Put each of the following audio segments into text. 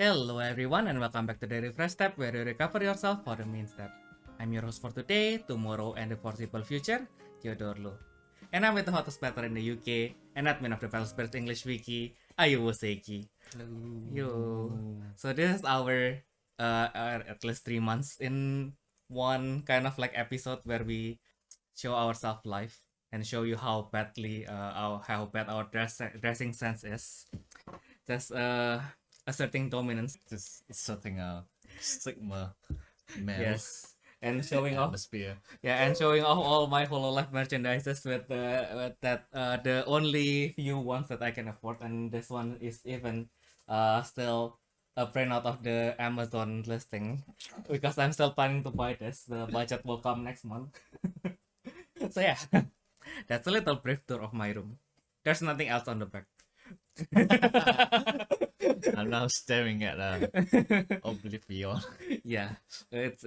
Hello everyone and welcome back to the Refresh Step where you recover yourself for the main step. I'm your host for today, tomorrow and the foreseeable future, Theodore. And I'm with the hottest platter in the UK and admin of the Pellsburst English Wiki, Ayumu Seiki. Hello. Yo. So this is our at least 3 months in one kind of like episode where we show ourselves live and show you how badly how bad our dressing sense is. Just asserting dominance. Just asserting a stigma male Yes. And showing off atmosphere. yeah, and showing off all my Hololive merchandises with that the only few ones that I can afford, and this one is even still a printout of the Amazon listing because I'm still planning to buy this. The budget will come next month. So yeah, that's a little brief tour of my room. There's nothing else on the back. I'm now staring at Oblivion. Yeah, it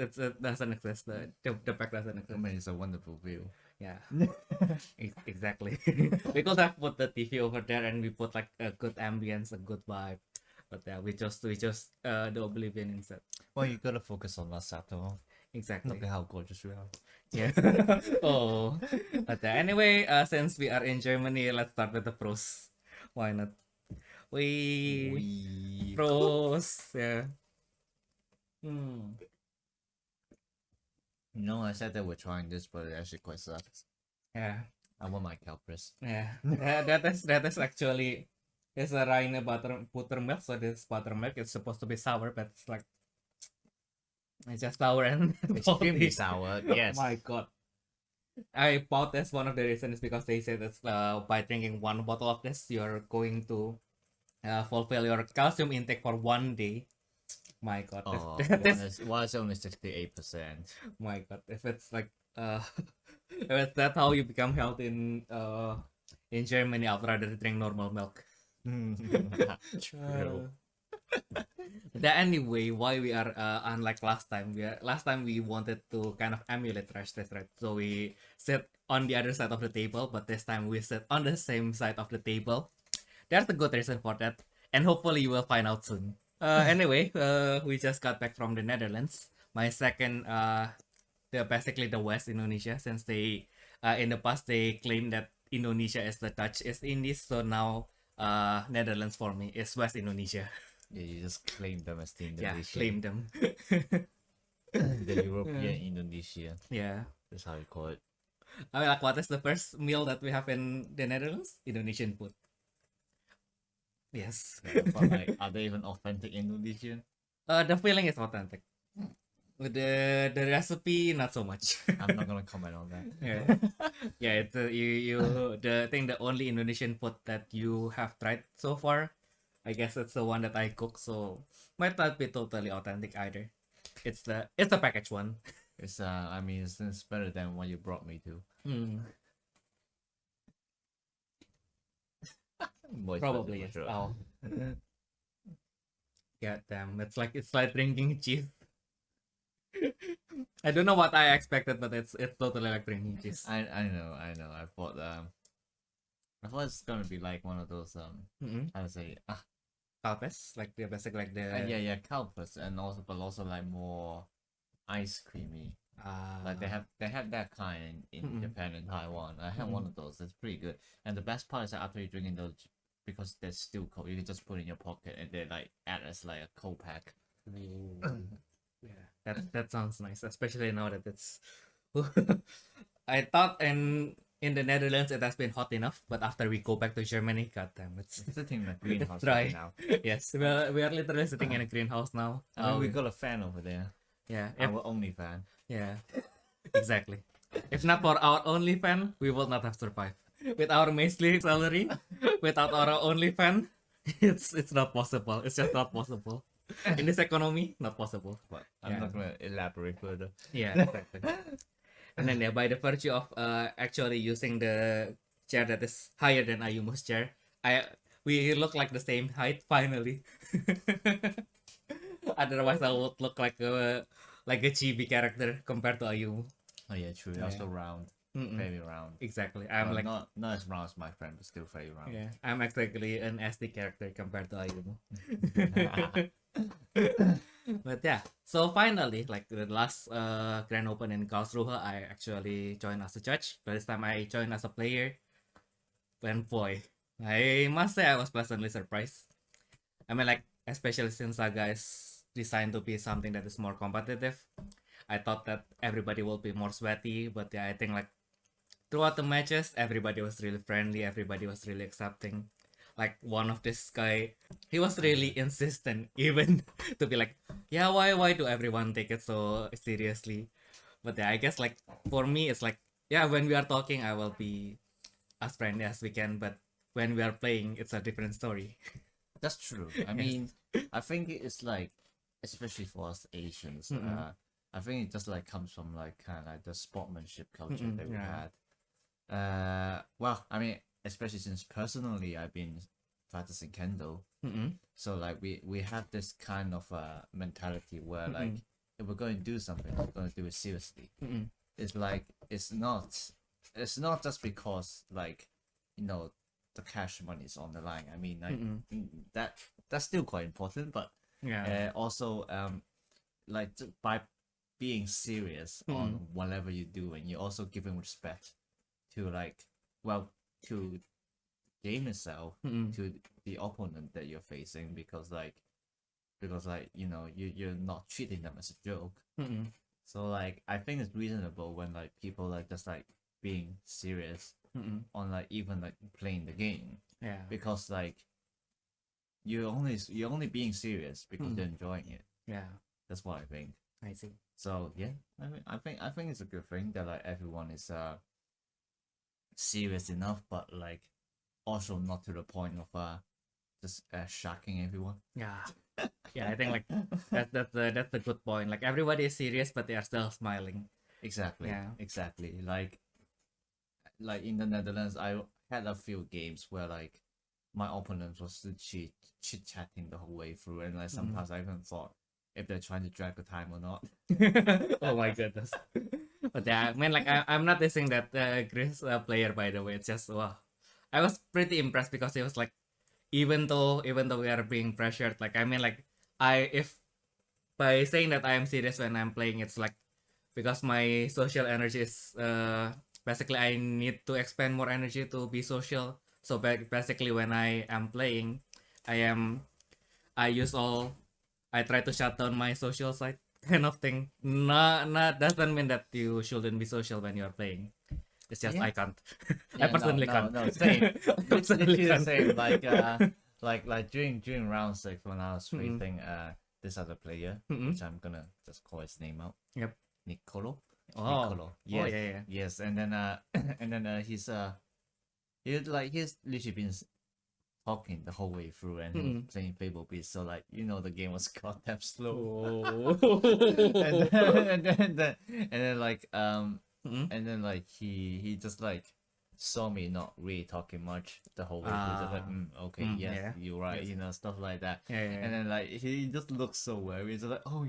doesn't exist. The back doesn't I exist. mean, it's a wonderful view. Yeah, exactly. We could have put the TV over there and we put like a good ambience, a good vibe. But yeah, we just the Oblivion instead. Well, you gotta focus on us after all. Exactly. Look at how gorgeous we are. Yeah. Oh. But anyway, since we are in Germany, let's start with the pros. Why not? We pros. Yeah. No, I said that we're trying this, but it actually quite sucks. Yeah. I want my Calpris. Yeah. That is actually it's a Rhine buttermilk. So this buttermilk is supposed to be sour, but it's like it's just sour and Extremely salty. sour, yes. Oh my god. I bought this. One of the reasons is because they said that by drinking one bottle of this, you're going to fulfill your calcium intake for 1 day. My god. Oh, why is it only 68%? My god. If it's like if it's that how you become healthy in Germany, I'd rather drink normal milk. True. Anyway, why we are unlike last time? Last time we wanted to kind of emulate trash test, right? So we sit on the other side of the table, but this time we sit on the same side of the table. There's a good reason for that, and hopefully you will find out soon. Anyway, we just got back from the Netherlands. My second, basically the West Indonesia, since they in the past they claimed that Indonesia is the Dutch East Indies, so now Netherlands for me is West Indonesia. Yeah, you just claim them as the Yeah, Indonesian. claim them. The European Indonesia. Yeah. That's how you call it. I mean, like, what is the first meal that we have in the Netherlands? Indonesian food. Yes. Yeah, but like, are they even authentic Indonesian? The feeling is authentic. With the recipe, not so much. I'm not gonna comment on that. Yeah, yeah. It's the only Indonesian food that you have tried so far. I guess it's the one that I cook, so might not be totally authentic either. It's the packaged one. It's I mean, it's better than what you brought me to. Probably yes. Oh. God damn! It's like drinking cheese. I don't know what I expected, but it's totally like drinking cheese. I know. I thought it's gonna be like one of those how to say Calpes, like the basic like the yeah Calpers, and also like more ice creamy. Like they have that kind in Japan and Taiwan. I had one of those. It's pretty good. And the best part is that after you're drinking those, because they're still cold, you can just put it in your pocket and they like add as like a cold pack. Yeah, that sounds nice, especially now that it's. I thought in the Netherlands it has been hot enough, but after we go back to Germany, goddamn, it's sitting in a greenhouse dry right now. Yes, we are literally sitting in a greenhouse now. I mean, we got a fan over there. Yeah, Our only fan. yeah, exactly. If not for our only fan, we will not have survived. With our measly salary, without our only fan, it's not possible. It's just not possible. In this economy, not possible. But I'm not gonna elaborate further. Yeah, exactly. And then by the virtue of actually using the chair that is higher than Ayumu's chair, we look like the same height finally. Otherwise, I would look like a chibi character compared to Ayumu. Oh yeah, true. Yeah. Also round, very round. Exactly. I'm Well, like not as round as my friend, but still very round. yeah. I'm exactly an SD character compared to Ayumu. But yeah, so finally, like the last grand open in Karlsruhe, I actually joined as a judge. But this time I joined as a player. And boy, I must say I was pleasantly surprised. I mean, like, especially since Saga is designed to be something that is more competitive. I thought that everybody will be more sweaty, but yeah, I think like throughout the matches, everybody was really friendly, everybody was really accepting. Like one of this guy, he was really insistent, even to be like, yeah, why do everyone take it so seriously? But yeah, I guess like for me, it's like, yeah, when we are talking, I will be as friendly as we can, but when we are playing, it's a different story. That's true. I mean, I think it's like, especially for us Asians, I think it just like comes from like kind of like the sportsmanship culture that we had. Well, I mean, especially since personally I've been practicing kendo, so like we have this kind of mentality where like if we're going to do something, we're going to do it seriously. It's like it's not just because like the cash money is on the line. I mean, like that's still quite important, but also like by being serious on whatever you do, and you're also giving respect to like to game itself, to the opponent that you're facing, because you're not treating them as a joke. So like I think it's reasonable when like people like just like being serious on like even like playing the game, because like you're only being serious because you're enjoying it. That's what I think. I see. So yeah, I think it's a good thing that like everyone is serious enough, but like also not to the point of just shocking everyone. Yeah, I think like that's a good point. Like everybody is serious, but they are still smiling. Exactly. Exactly. Like in the Netherlands, I had a few games where like my opponent was chit chatting the whole way through, and like sometimes I even thought if they're trying to drag the time or not. Oh my goodness. But yeah, man, like I'm not dissing that Chris player, by the way. It's just wow, I was pretty impressed because he was like, even though we are being pressured, like I mean, like if by saying that I am serious when I'm playing, it's like because my social energy is basically I need to expend more energy to be social. So basically, when I am playing, I try to shut down my social side kind of thing. Not doesn't mean that you shouldn't be social when you're playing. It's just I can't. I personally can't. No, same. Personally Literally the can't. same. Like during round 6 when I was facing this other player, which I'm gonna just call his name out. Yep. Niccolo. Oh. Niccolo. Yes. Oh yeah. Yes, and then he's literally been talking the whole way through, and he was playing Fable Beast, so like the game was goddamn slow. And then like he just like saw me not really talking much the whole way through, just like okay, yes, you're right, stuff like that. And then like he just looks so worried. He's like, oh,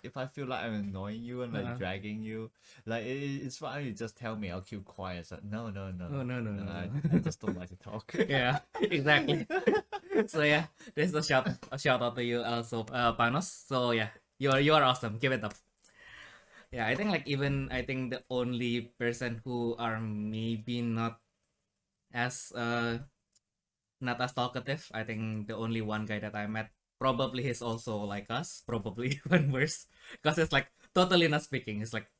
if I feel like I'm annoying you and like dragging you, like it's fine. You just tell me. I'll keep quiet. It's like, no. Oh, no. I just don't like to talk. Yeah, exactly. So yeah, there's a shout out to you also, Panos. So yeah, you are awesome. Give it up. Yeah, I think like I think the only person who are maybe as not as talkative. I think the only one guy that I met, probably he's also like us, probably even worse, because it's like totally not speaking. He's like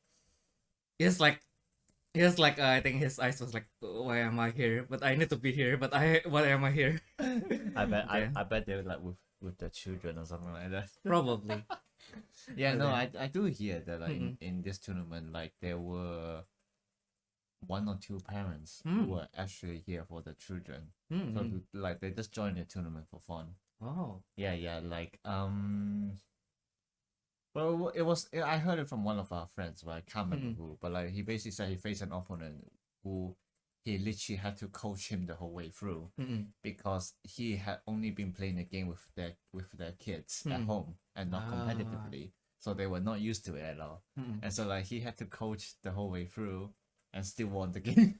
I think his eyes was like, why am I here? But I need to be here. But why am I here? I bet they were like with the children or something like that. Probably. Yeah, no, I do hear that like in this tournament, like there were 1 or 2 parents who were actually here for the children. So like they just joined the tournament for fun. Oh. Yeah, like well, I heard it from one of our friends, but I can't remember who. But like he basically said he faced an opponent who he literally had to coach him the whole way through because he had only been playing the game with their kids at home and not competitively, so they were not used to it at all. And so like he had to coach the whole way through and still won the game.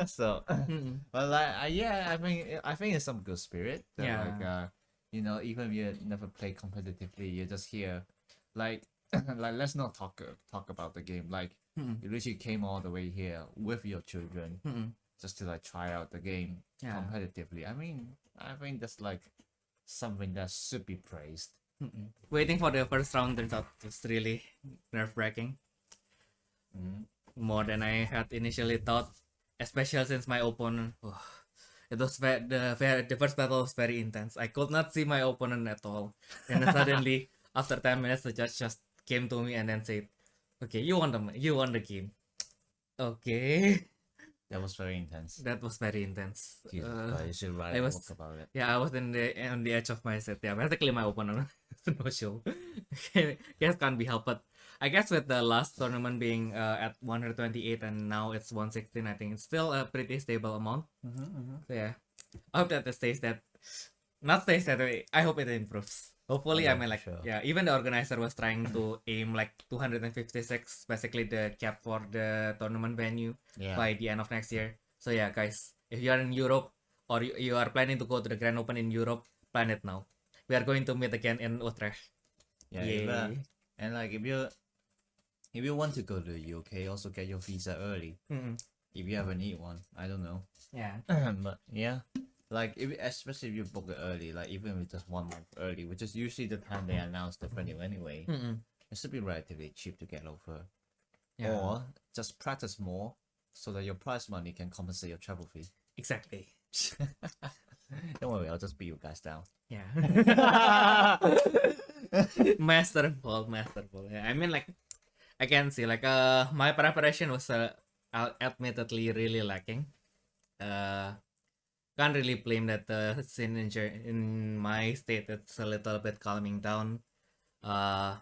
So, but like yeah, I think it's some good spirit that You know, even if you never play competitively, you're just here, like, like let's not talk about the game. Like, you literally came all the way here with your children just to like try out the game competitively. I mean, I think that's like something that should be praised. Waiting for the first round turns out was really nerve-wracking. More than I had initially thought, especially since my opponent. It was the first battle was very intense. I could not see my opponent at all, and then suddenly, after 10 minutes, the judge just came to me and then said, "Okay, you won the game." Okay. That was very intense. That was very intense. Jesus Christ, you should write a book about it. Yeah, I was on the edge of my set. Yeah, basically my opponent no show. Yes, can't be helped. But I guess with the last tournament being at 128 and now it's 116, I think it's still a pretty stable amount. So yeah, I hope that it stays that. Not stays that way. I hope it improves. Hopefully, I mean, like, sure. yeah, even the organizer was trying to aim like 256, basically the cap for the tournament venue by the end of next year. So yeah, guys, if you are in Europe or you are planning to go to the Grand Open in Europe, plan it now. We are going to meet again in Utrecht. Yeah, and like if you want to go to the UK, also get your visa early. If you ever need one, I don't know. Yeah. But yeah. Like, especially if you book it early, like even with just 1 month early, which is usually the time they announce the venue anyway, it should be relatively cheap to get over. Yeah. Or just practice more so that your prize money can compensate your travel fee. Exactly. Don't worry, I'll just beat you guys down. Yeah. Masterful. Yeah, I mean, like, I can see, like, my preparation was admittedly really lacking. Can't really blame that the scene in my state it's a little bit calming down. I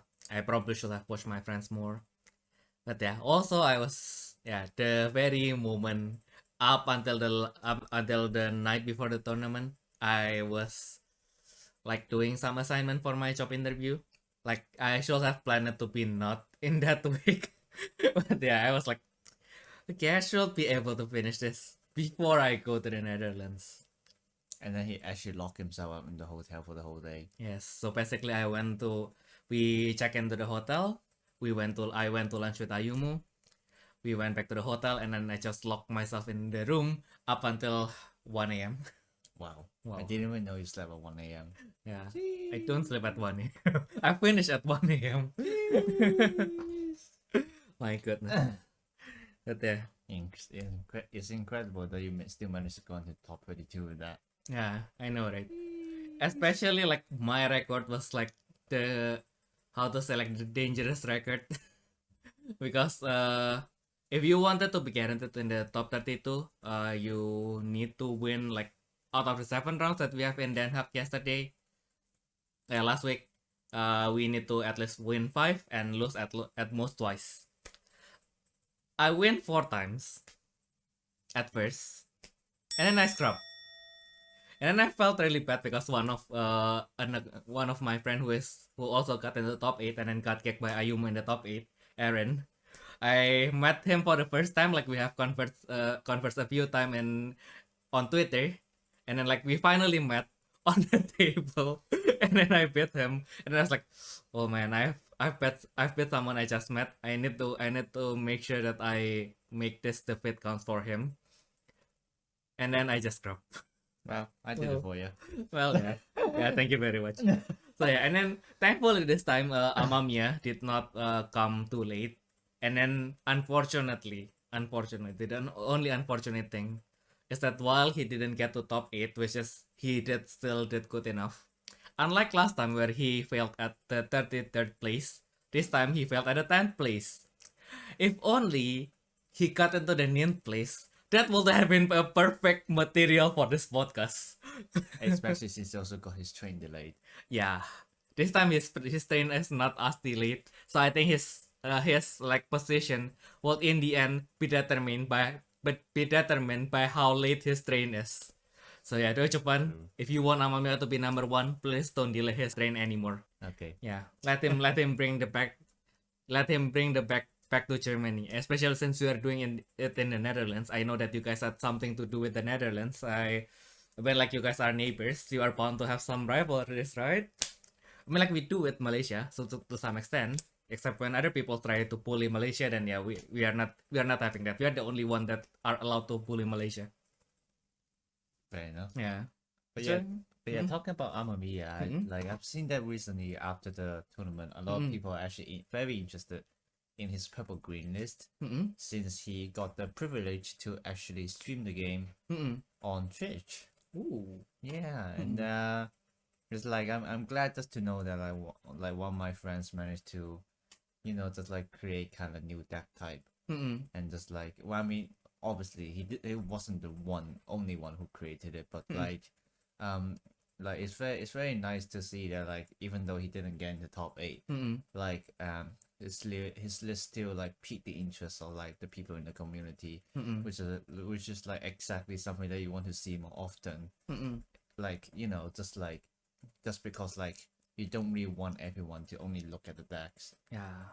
probably should have pushed my friends more. But yeah, also I was the very moment up until the night before the tournament, I was like doing some assignment for my job interview. Like I should have planned to be not in that week. But yeah, I was like, okay, I should be able to finish this before I go to the Netherlands. And then he actually locked himself up in the hotel for the whole day. Yes, so basically we checked into the hotel. I went to lunch with Ayumu. We went back to the hotel and then I just locked myself in the room up until 1 a.m. Wow. I didn't even know you slept at 1 a.m. Yeah. Jeez. I don't sleep at 1 a.m. I finished at 1 a.m. My goodness. But yeah. It's incredible that you still managed to go into top 32 with that. Yeah, I know, right? Especially like my record was like the dangerous record. Because if you wanted to be guaranteed in the top 32, you need to win like out of the 7 rounds that we have in Den Haag last week. We need to at least win 5 and lose at most twice. I win 4 times at first, and then I scrub. And then I felt really bad because one of my friend who also got in the top 8 and then got kicked by Ayumu in the top 8, Aaron. I met him for the first time, like we have conversed a few times on Twitter, and then like we finally met on the table, and then I beat him, and I was like, oh man, I've beat someone I just met. I need to make sure that I make this defeat count for him. And then I just dropped. Well, I did it for you. Well, yeah, thank you very much. So yeah, and then thankfully this time Amamiya did not come too late. And then unfortunately, the only unfortunate thing is that while he didn't get to top 8, which is he still did good enough. Unlike last time where he failed at the 33rd place, this time he failed at the 10th place. If only he got into the 9th place, that would have been a perfect material for this podcast. Especially since he also got his train delayed. Yeah, this time his train is not as delayed, so I think his like position will in the end be determined by how late his train is. So yeah, Deutsche Bahn, if you want Amamiya to be number 1, please don't delay his train anymore. Okay. Yeah, let him bring the back to Germany, especially since we are doing it in the Netherlands. I know that you guys had something to do with the Netherlands. I when like you guys are neighbors, you are bound to have some rivalries, right? I mean, like we do with Malaysia, so to some extent. Except when other people try to bully Malaysia, then yeah, we are not having that. We are the only one that are allowed to bully Malaysia. Fair enough. Yeah. But yeah, talking about Amamiya, like I've seen that recently after the tournament, a lot of people are actually very interested in his purple green list since he got the privilege to actually stream the game on Twitch. Ooh. Yeah, and it's like I'm glad just to know that like one of my friends managed to, just like create kind of new deck type and just like, well, I mean, obviously it wasn't the only one who created it, but like it's very nice to see that, like, even though he didn't get in the top 8, like his list still like piqued the interest of like the people in the community, which is like exactly something that you want to see more often. Like, just because like you don't really want everyone to only look at the decks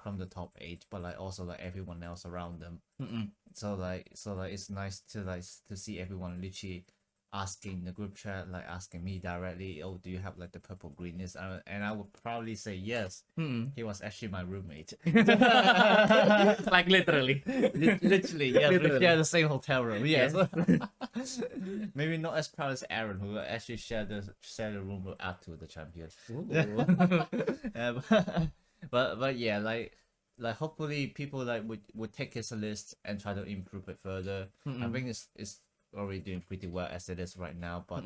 from the top 8, but like also like everyone else around them. So like it's nice to see everyone literally asking the group chat, like asking me directly, oh, do you have like the purple greenness? And I would probably say yes. He was actually my roommate. Like literally. Literally, yes. Literally. We share the same hotel room. Yes. Maybe not as proud as Aaron, who actually shared the room with Atu, the champion. But yeah, like hopefully people like would take his list and try to improve it further. I think it's already doing pretty well as it is right now, but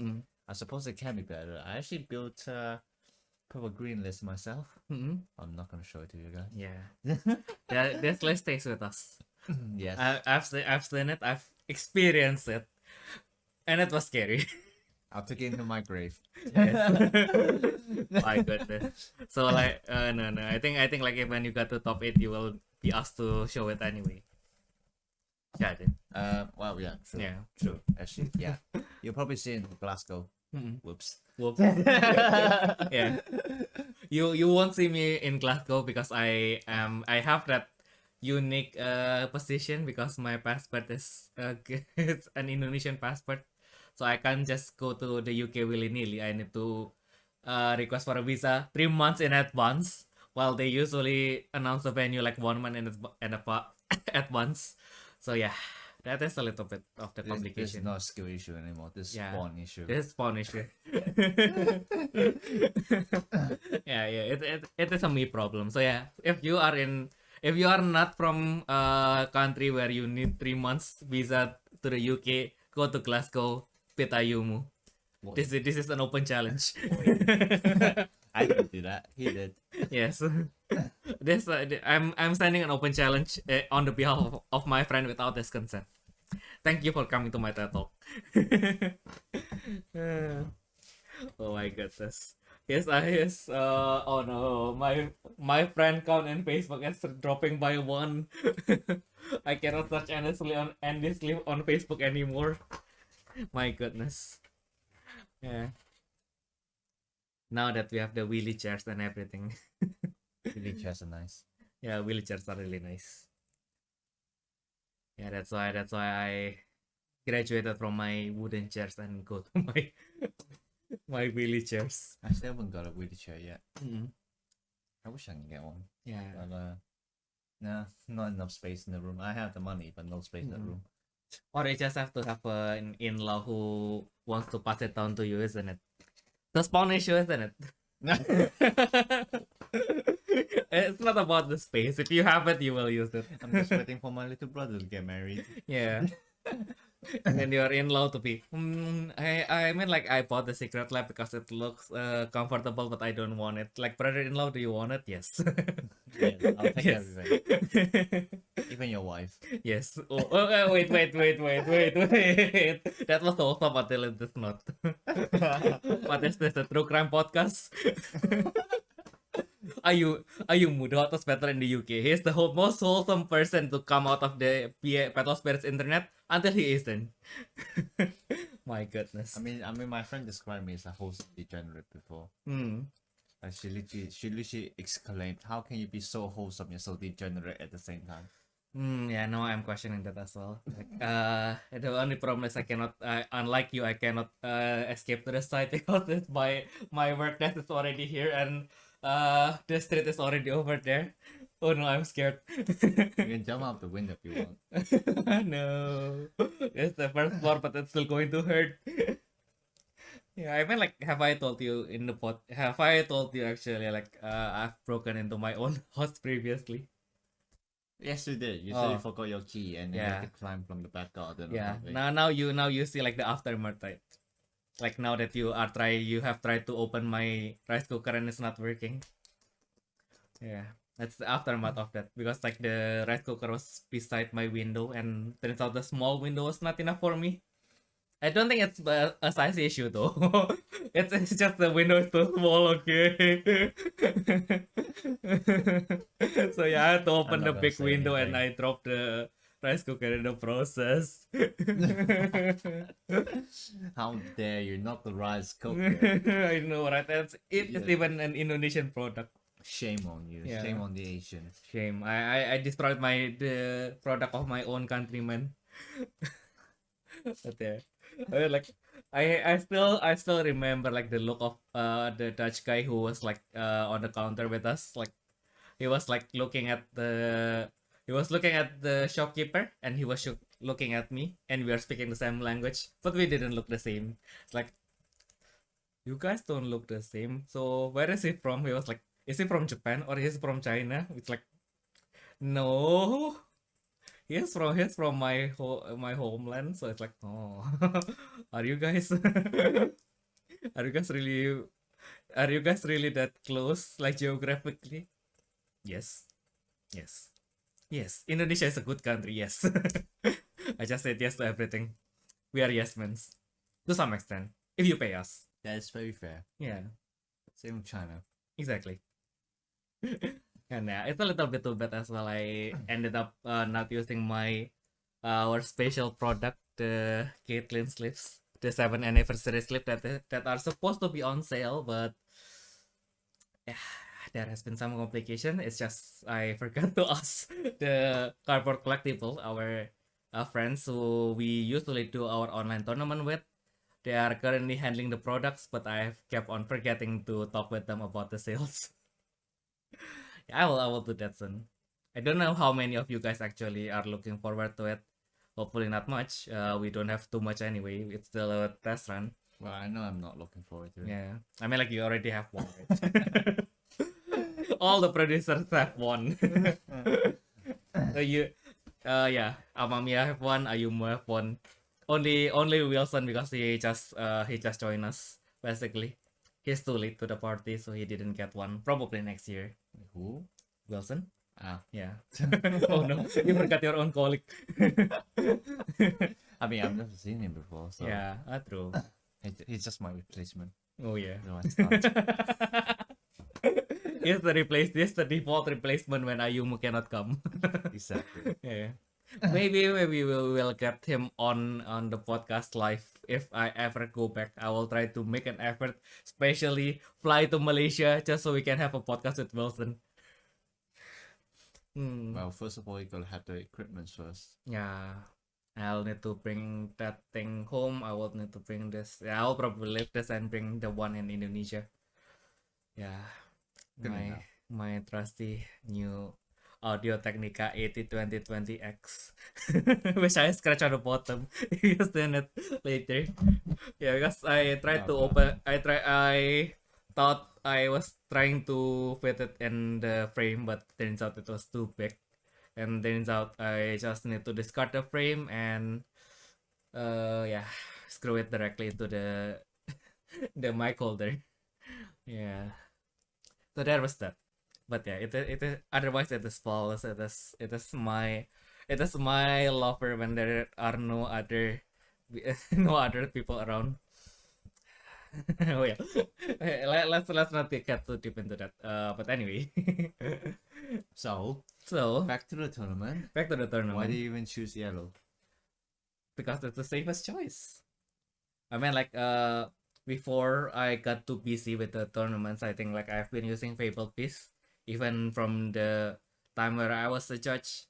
I suppose it can be better. I actually built purple green list myself. I'm not gonna show it to you guys. Yeah. This list stays with us. Yes. I've seen it, I've experienced it, and it was scary. I'll take it into my grave. My goodness. So like no, I think like if when you got to top 8, you will be asked to show it anyway. Yeah. Well, yeah, true. Yeah. True. Actually, yeah. You'll probably see it in Glasgow. Whoops. Yeah. You won't see me in Glasgow because I have that unique position because my passport is it's an Indonesian passport, so I can't just go to the UK willy-nilly. I need to request for a visa 3 months in advance, while they usually announce the venue like 1 month in advance. So yeah, that is a little bit of the complication. This is not a skill issue anymore. This is spawn issue. This is spawn issue. Yeah. It is a me problem. So yeah, if you are not from a country where you need 3 months visa to the UK, go to Glasgow, beat Ayumu. This is an open challenge. I didn't do that. He did. Yes. I'm sending an open challenge on the behalf of my friend without his consent. Thank you for coming to my TED Talk. Oh my goodness. Yes, oh no, my friend count in Facebook is dropping by 1. I cannot search endlessly on Facebook anymore. My goodness. Yeah. Now that we have the wheelie chairs and everything. Wheelie chairs are nice. Yeah, wheelie chairs are really nice. Yeah, that's why I graduated from my wooden chairs and go to my wheelie chairs. I still haven't got a wheelie chair yet. I wish I can get one. Yeah. But nah, not enough space in the room. I have the money, but no space in the room. Or you just have to have an in-law who wants to pass it down to you, isn't it? The spawn issue, isn't it? It's not about the space. If you have it, you will use it. I'm just waiting for my little brother to get married. Yeah. And then your in-law to be, I mean, like, I bought the secret lab because it looks comfortable, but I don't want it. Like, brother-in-law, do you want it? Yes. Yes, I'll take everything. Even your wife. Yes. Wait. That was awesome until it is not. What is this, a true crime podcast? Ayumu, the hottest battle in the UK. He is the most wholesome person to come out of the Battle Spirits internet until he isn't. My goodness. I mean, my friend described me as a wholesome degenerate before. Like she literally exclaimed, "How can you be so wholesome and so degenerate at the same time?" Yeah, no, I'm questioning that as well. Like, the only problem is I cannot, unlike you, I cannot escape to the site because my work desk is already here and the street is already over there. Oh no, I'm scared. You can jump out the window if you want. No, it's the first floor, but it's still going to hurt. Yeah, I mean, like, have I told you in the pod? Have I told you actually, like, I've broken into my own house previously? Yes, you did. You said you Oh, forgot your key and then you yeah, had to climb from the back garden or yeah. something. Now you see like the aftermath, right? Like now that you have tried to open my rice cooker and it's not working. Yeah, that's the aftermath of that because like the rice cooker was beside my window and turns out the small window was not enough for me. I don't think it's a size issue though. It's just the window is too small, okay? So yeah, I had to I'm open the not gonna big say window and anything. I dropped the rice cooker in the process. How dare you, not the rice cooker. I know, right? It is Yeah. even an Indonesian product. Shame on you. Yeah. Shame on the Asians. Shame. I destroyed the product of my own countrymen. But yeah. Like I still remember like the look of the Dutch guy who was like on the counter with us. Like he was like looking at the shopkeeper and he was looking at me and we are speaking the same language, but we didn't look the same. It's like you guys don't look the same. So where is he from? He was like, is he from Japan or is he from China? It's like, no, he's from my homeland. So it's like, oh, are you guys are you guys really that close like geographically? Yes, yes, yes. Indonesia is a good country. Yes, I just said yes to everything. We are yes men to some extent if you pay us. That is very fair. Yeah, Same with China. exactly. And yeah, it's a little bit too bad as well. I ended up not using my our special product, the Caitlyn slips, the 7th anniversary slip that are supposed to be on sale, but yeah, there has been some complication. It's just I forgot to ask the cardboard collectible, our friends who we usually do our online tournament with. They are currently handling the products, but I've kept on forgetting to talk with them about the sales. I will do that soon. I don't know how many of you guys actually are looking forward to it. Hopefully not much. We don't have too much anyway. It's still a test run. Well, I know I'm not looking forward to it. Yeah. I mean, like you already have one. Right? All the producers have one. So yeah. Amamiya have one. Ayumu have one. Only Wilson because he just joined us basically. He's too late to the party, so he didn't get one. Probably next year. Who? Wilson? Ah. Yeah. Oh no, you forgot your own colleague. I mean, I've never seen him before, so Yeah, true. he's just my replacement. Oh yeah. So I start. He's the default replacement when Ayumu cannot come. Exactly. Yeah. Maybe we'll get him on the podcast live if I ever go back. I will try to make an effort, especially fly to Malaysia just so we can have a podcast with Wilson. Well, first of all, you gotta have the equipment first. Yeah. I'll need to bring that thing home. I will need to bring this. Yeah, I'll probably leave this and bring the one in Indonesia. Yeah. Good my enough. my trusty new Audio Technica 80 2020X, which I scratch on the bottom. Use it later. Yeah, because I tried to Oh, open. I thought I was trying to fit it in the frame, but turns out it was too big, and turns out I just need to discard the frame and yeah, screw it directly into the the mic holder. Yeah. So there was that. But yeah, it is otherwise it is flawless. It is my lover when there are no other no other people around. Oh yeah. Let's not get too deep into that. But anyway. So So back to the tournament. back to the tournament. Why do you even choose yellow? Because it's the safest choice. I mean, like before I got too busy with the tournaments, I think like I've been using Fable Piece even from the time where I was a judge.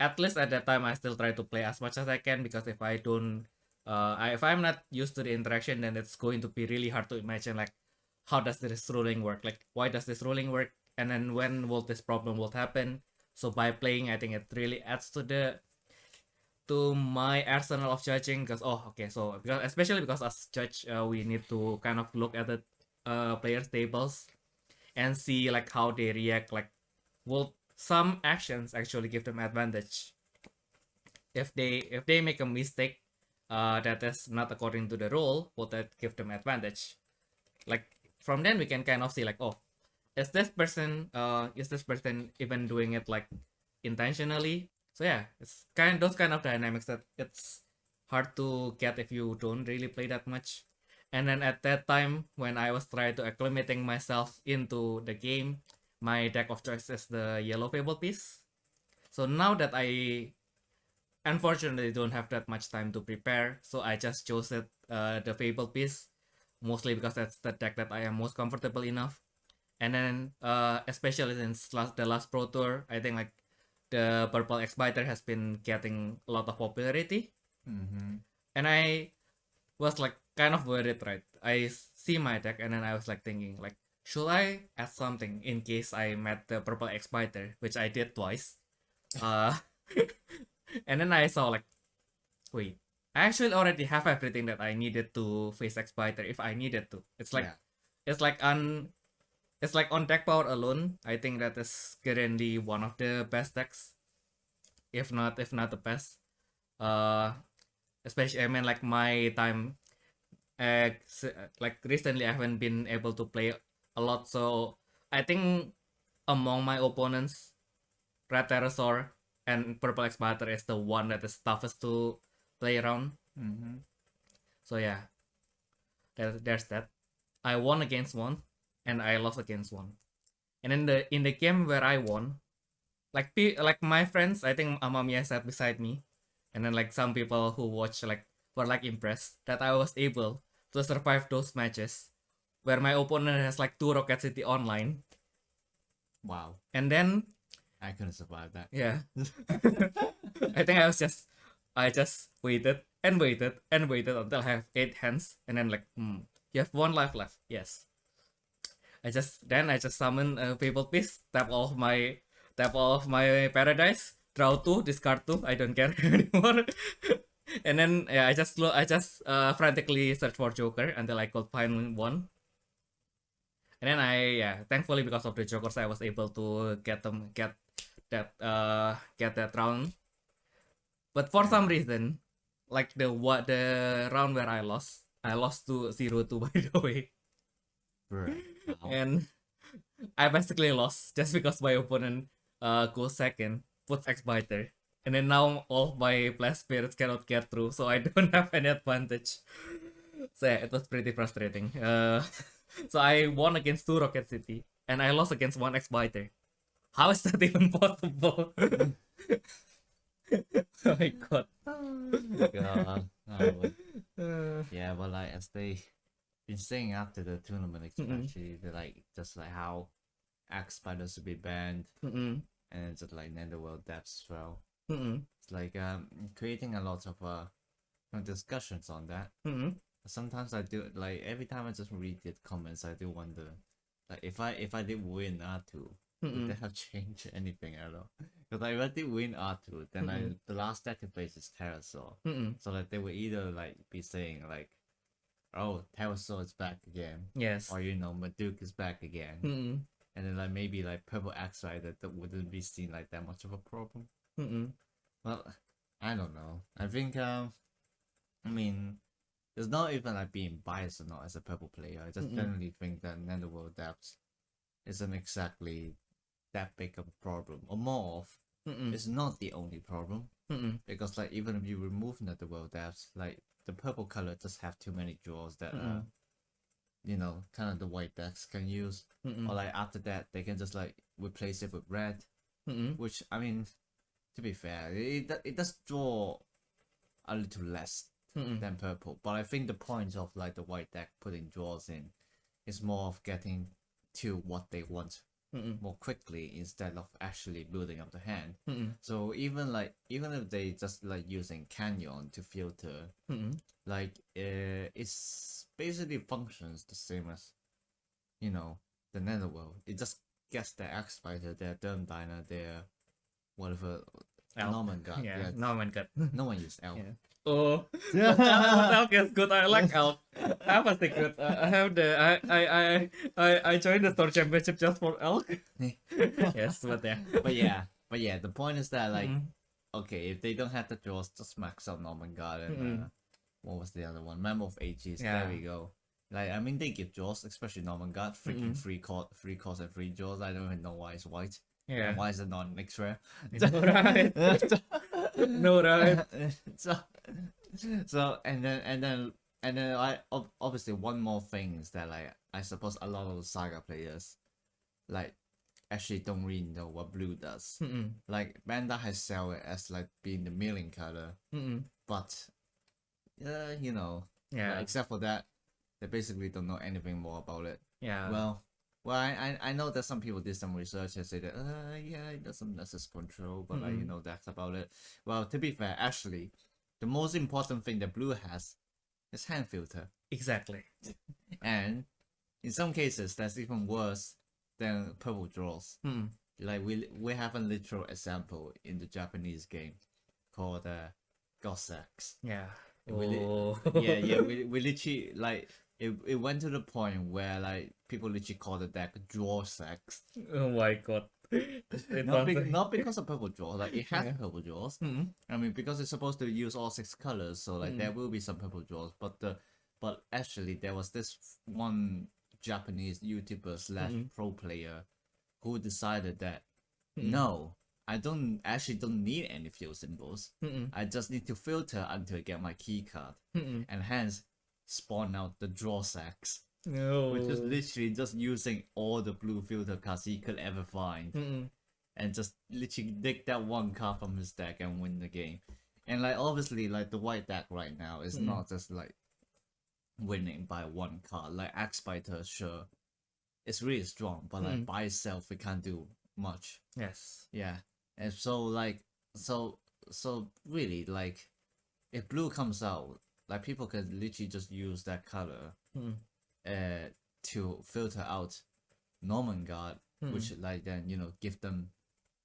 at least at that time I still try to play as much as I can, because if I don't if I'm not used to the interaction, then it's going to be really hard to imagine like how does this ruling work, like why does this ruling work, and then when will this problem will happen. So by playing, I think it really adds to my arsenal of judging, because okay, so because especially because as judge we need to kind of look at the players tables and see like how they react, like will some actions actually give them advantage. If they make a mistake that is not according to the rule, will that give them advantage? Like from then we can kind of see like, is this person even doing it like intentionally? So yeah, it's those kind of dynamics that it's hard to get if you don't really play that much. And then at that time, when I was trying to acclimating myself into the game, my deck of choice is the yellow fable piece. So now that I unfortunately don't have that much time to prepare, so I just chose it, the fable piece, mostly because that's the deck that I am most comfortable enough. And then especially since the last Pro Tour, I think like the purple X-Biter has been getting a lot of popularity. And I was like kind of worried, right? I see my deck and then I was like thinking like, should I add something in case I met the purple X-Biter, which I did twice. And then I saw like, wait, I actually already have everything that I needed to face X-Biter if I needed to. It's like it's like on deck power alone, I think that is currently one of the best decks, if not the best. Especially I mean like my time, like recently I haven't been able to play a lot, so I think among my opponents, Red Pterosaur and Purple X-Biter is the one that is toughest to play around. So yeah, there's that. I won against one, and I lost against one. And in the game where I won, like my friends, I think Amamiya sat beside me, and then like some people who watch like were like impressed that I was able to survive those matches where my opponent has like 2 Rocket City online. Wow. And then I couldn't survive that. Yeah. I think I just waited and waited and waited until I have 8 hands, and then like, you have 1 life left. Yes. I just summon a Fable Piece, tap all of my paradise, draw 2, discard 2. I don't care anymore. And then yeah, I just frantically search for Joker until I could find one. And then thankfully because of the Jokers, I was able to get that round. But for some reason, like the round where I lost to 0-2 by the way. And I basically lost just because my opponent goes second, puts X-Biter. And then now all my blast spirits cannot get through, so I don't have any advantage. So yeah, it was pretty frustrating. So I won against 2 Rocket City, and I lost against 1 X-Biter. How is that even possible? Oh my god. God. Yeah, but like as they been saying after the tournament, especially they're like just like how Axe Spiders to be banned, and it's just like Netherworld depths as well. It's like creating a lot of discussions on that. Sometimes I do like every time I just read the comments, I do wonder like if I did win R2, would that have changed anything at all? Because like, if I did win R2, then the last deck to face is Pterosaur. So like they would either like be saying like, oh, Pterosaur is back again. Yes. Or Maduke is back again. And then like maybe like Purple Axe Rider that wouldn't be seen like that much of a problem. Well, I don't know. I think I mean, it's not even like being biased or not as a purple player. I just generally think that Netherworld depths isn't exactly that big of a problem. Or more of, it's not the only problem. Because like even if you remove Netherworld depths, like the purple color just have too many draws that kind of the white decks can use. Or like after that they can just like replace it with red. Which I mean, to be fair, it does draw a little less than purple, but I think the point of like the white deck putting draws in is more of getting to what they want more quickly instead of actually building up the hand. Mm-mm. So even if they just like using canyon to filter, like it's basically functions the same as the netherworld. It just gets their X Spider, their Derm Diner, their whatever Norman God. Yeah, Norman God. No one used elk. Yeah. Oh, but elk is good. I like elk. I have a secret. I have the I joined the store championship just for elk. Yes, but yeah. The point is that like, okay, if they don't have the draws, just max out Norman God and what was the other one? Mammoth AGs. Yeah. There we go. Like I mean, they give draws, especially Norman God. Freaking free calls and free draws. I don't even know why it's white. Yeah. And why is it not mixed rare? No right. No right. So and then I obviously one more thing is that like I suppose a lot of the Saga players like actually don't really know what blue does. Like Bandai has sell it as like being the milling color, but Yeah. except for that, they basically don't know anything more about it. Yeah. Well, I know that some people did some research and say that yeah, it doesn't necessarily control, but like that's about it. Well, to be fair, actually, the most important thing that blue has is hand filter, Exactly. and in some cases that's even worse than purple draws. Like we have a literal example in the Japanese game called Gosex. Yeah. We literally like it went to the point where like people literally call the deck draw sex. Oh my god. Not because of purple draw, like it has purple draws. I mean because it's supposed to use all 6 colors, so like there will be some purple draws, but actually there was this one Japanese YouTuber / pro player who decided that no, I don't need any field symbols. I just need to filter until I get my key card, and hence spawn out the draw sacks, which is literally just using all the blue filter cards he could ever find, and just literally dig that one card from his deck and win the game. And like obviously, like the white deck right now is not just like winning by one card. Like Axe Biter, sure, it's really strong, but like by itself, it can't do much. Yes. Yeah, and so like so really like if blue comes out, like people can literally just use that color to filter out Norman God, which like then give them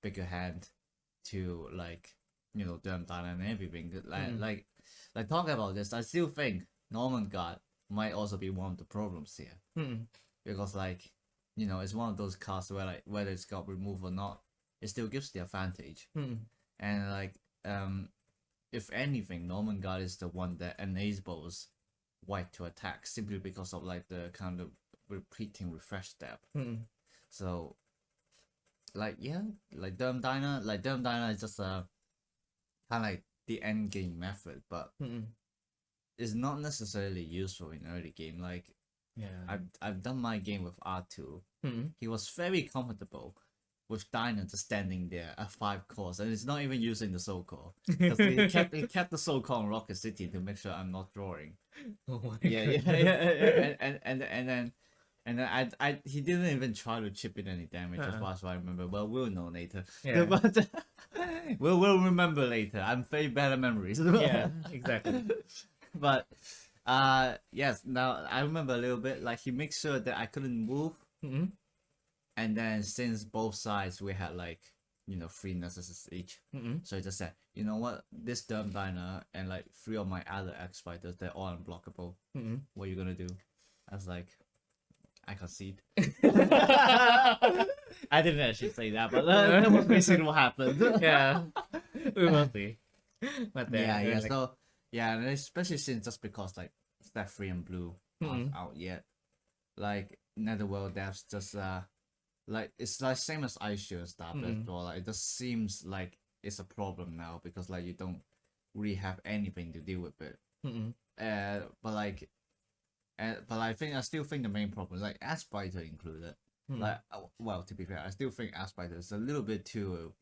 bigger hand to like Derm Diner and everything. Like talking about this, I still think Norman God might also be one of the problems here, because like it's one of those cards where like whether it's got removed or not, it still gives the advantage. And like if anything, Norman God is the one that enables white to attack simply because of like the kind of repeating refresh step. So like yeah, like Derm Diner is just a kind of like the end game method, but it's not necessarily useful in early game. Like I've done my game with R2. He was very comfortable with Diner just standing there at 5 cores, and it's not even using the soul core because he kept the soul core on Rocket City to make sure I'm not drawing. Oh my yeah. And then I he didn't even try to chip in any damage as far as I remember. Well, we'll know later. Yeah. But we'll remember later. I'm very bad at memories. Yeah, exactly. But yes, now I remember a little bit. Like he makes sure that I couldn't move. And then since both sides we had like 3 necessities each, so I just said, you know what, this Derm Diner and like 3 of my other X Fighters, they're all unblockable. What are you gonna do? I was like, I concede. I didn't actually say that, but that was basically what happened. Yeah, we will see. But yeah. So yeah, and especially since just because like Step 3 and Blue aren't out yet, like Netherworld devs just like it's like same as Ice Shield and stuff as well. Like it just seems like it's a problem now because like you don't really have anything to deal with it. But I still think the main problem is like Aspiter included. Like well, to be fair, I still think Aspiter is a little bit too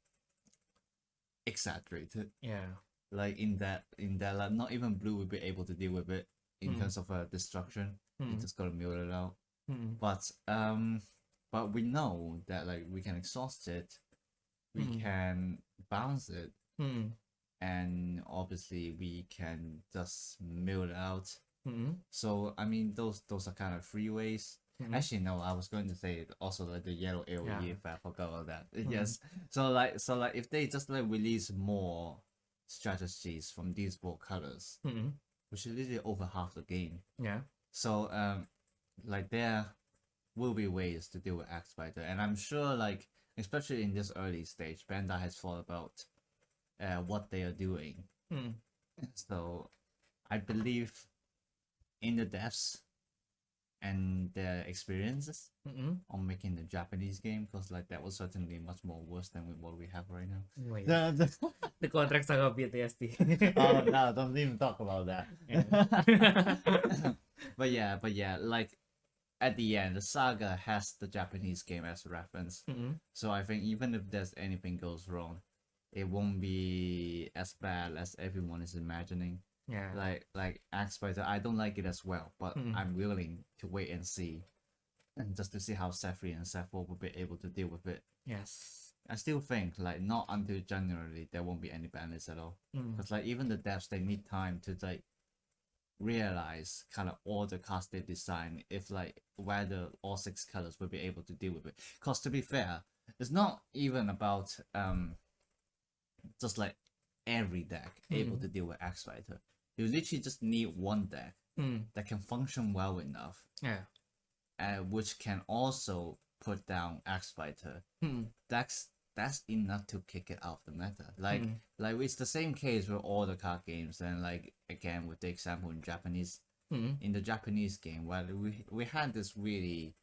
exaggerated. Yeah. Like in that like not even Blue would be able to deal with it in terms of destruction. You just gotta mill it out. But but we know that like we can exhaust it, we can bounce it, and obviously we can just mill it out. So I mean, those are kind of free ways. Actually, no, I was going to say also like the yellow AOE if I forgot about that. Yes. So like if they just like release more strategies from these 4 colors, which is literally over half the game. Yeah. So like there will be ways to deal with Axe Spider, and I'm sure like especially in this early stage, Bandai has thought about what they are doing. So I believe in the devs and their experiences on making the Japanese game, because like that was certainly much more worse than what we have right now. Wait. The contract Saga BTSD. Oh no, don't even talk about that. But yeah, like at the end, the Saga has the Japanese game as a reference. So I think even if there's anything goes wrong, it won't be as bad as everyone is imagining. Yeah. Like Axe Spider, I don't like it as well, but I'm willing to wait and see, and just to see how Sefri and Sepho will be able to deal with it. Yes. I still think like not until January there won't be any banners at all, because like even the devs, they need time to like realize kind of all the cards they design, if like whether all 6 colors will be able to deal with it. Because to be fair, it's not even about just like every deck able to deal with Axe Spider. You literally just need one deck that can function well enough, which can also put down Axe Spider. That's enough to kick it out of the meta. Like it's the same case with all the card games, and like again with the example in Japanese, in the Japanese game, where we had this really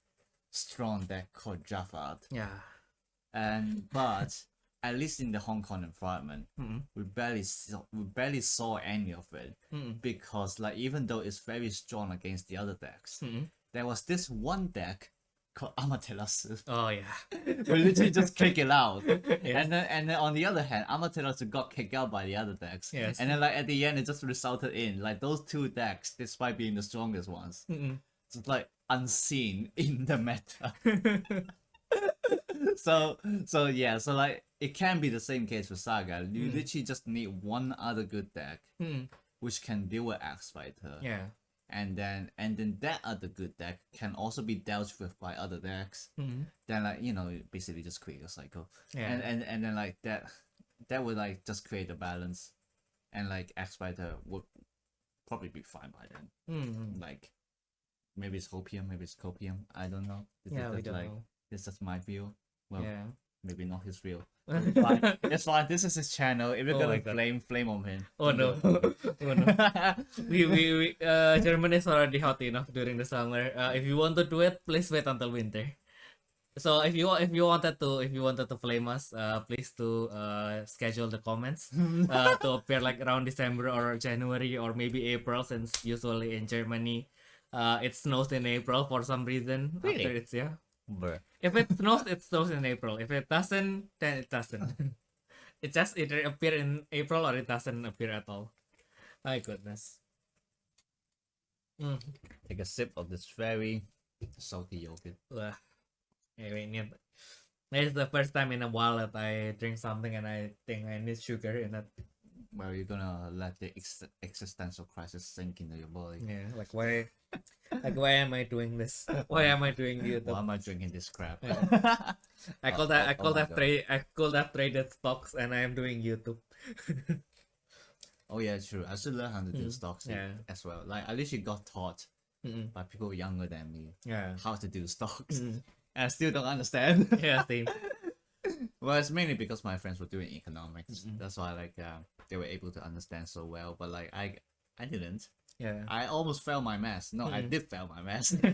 strong deck called Jaffa. Yeah. And but at least in the Hong Kong environment, we barely saw any of it, because like even though it's very strong against the other decks, there was this one deck called Amaterasu. Oh yeah. We literally just kick it out. Yes. And then on the other hand, Amaterasu got kicked out by the other decks. Yes. And then like at the end, it just resulted in like those 2 decks, despite being the strongest ones, just like unseen in the meta. So yeah, so like it can be the same case for Saga. You literally just need one other good deck which can deal with Axe Spider. Yeah. And then that other good deck can also be dealt with by other decks. Then like, you know, basically just create a cycle. Yeah. And then like that would like just create a balance, and like Axe Spider would probably be fine by then. Like maybe it's hopium, maybe it's copium, I don't know. We don't know. This is my view. Well, Yeah. maybe not his real. It's fine. It's fine. This is his channel. If you're gonna flame on him. Oh no. Oh no. we Germany is already hot enough during the summer. If you want to do it, please wait until winter. So if you wanted to flame us, please to schedule the comments to appear like around December or January or maybe April, since usually in Germany it snows in April for some reason. Really? After it's Bruh. If it snows in April. If it doesn't, then it doesn't. It just either appear in April or it doesn't appear at all. My goodness. Take a sip of this very salty yogurt. Ugh. Anyway, it's the first time in a while that I drink something and I think I need sugar in it. Well, you're gonna let the existential crisis sink into your body. Yeah, like why am I doing this? Why am I doing YouTube? Why am I drinking this crap? Yeah. I could have God. traded stocks, and I am doing YouTube. Oh yeah, true. I should learn how to do stocks Yeah. as well. Like at least you got taught by people younger than me Yeah. how to do stocks. And I still don't understand. Yeah, same. Well, it's mainly because my friends were doing economics. That's why like they were able to understand so well. But like I didn't. Yeah. I almost failed my maths. No, I did fail my maths. Well,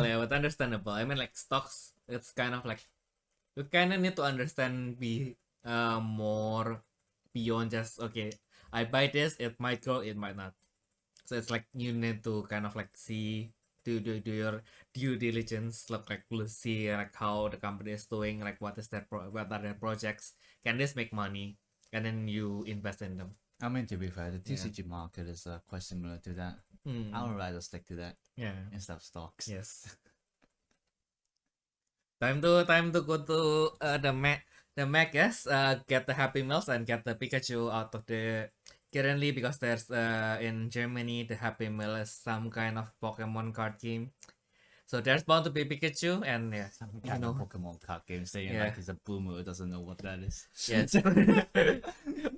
yeah, but understandable. I mean, like stocks, it's kind of like you kind of need to understand more beyond just okay. I buy this, it might grow, it might not. So it's like you need to kind of like see do your due diligence, look like see like how the company is doing, like what are their projects, can this make money, and then you invest in them. I mean, to be fair, the TCG market is quite similar to that. I would rather stick to that instead of stocks. Yes. Time to go to the Mac, yes. Get the Happy Meals and get the Pikachu out of the currently, because there's in Germany the Happy Meal is some kind of Pokemon card game. So there's bound to be Pikachu and Some kind of Pokemon card game saying like he's a boomer who doesn't know what that is. Yes.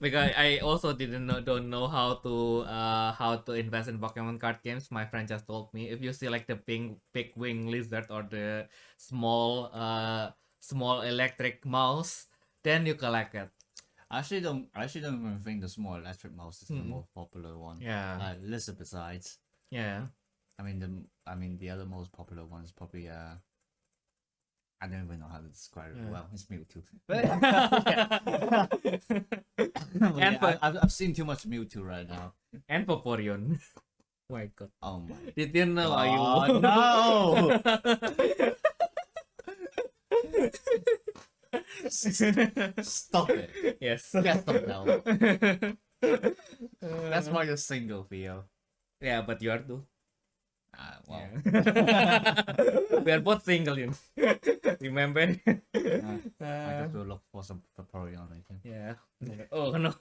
Because I also don't know how to invest in Pokemon card games. My friend just told me, if you see like the big wing lizard or the small electric mouse, then you collect it. I actually don't even think the small electric mouse is the most popular one. Yeah. Lizard besides. Yeah. I mean the other most popular one is probably I don't even know how to describe it. Well, it's Mewtwo. And I've seen too much Mewtwo right now. And Vaporeon. Oh my god. Oh my. Did you know Oh no! Stop it. Yes. Get them now. That's why you're single, Theo. Yeah, but you are too. Well. We are both single, you know. Remember? I have to look for some Vaporeon item. Yeah. Oh no.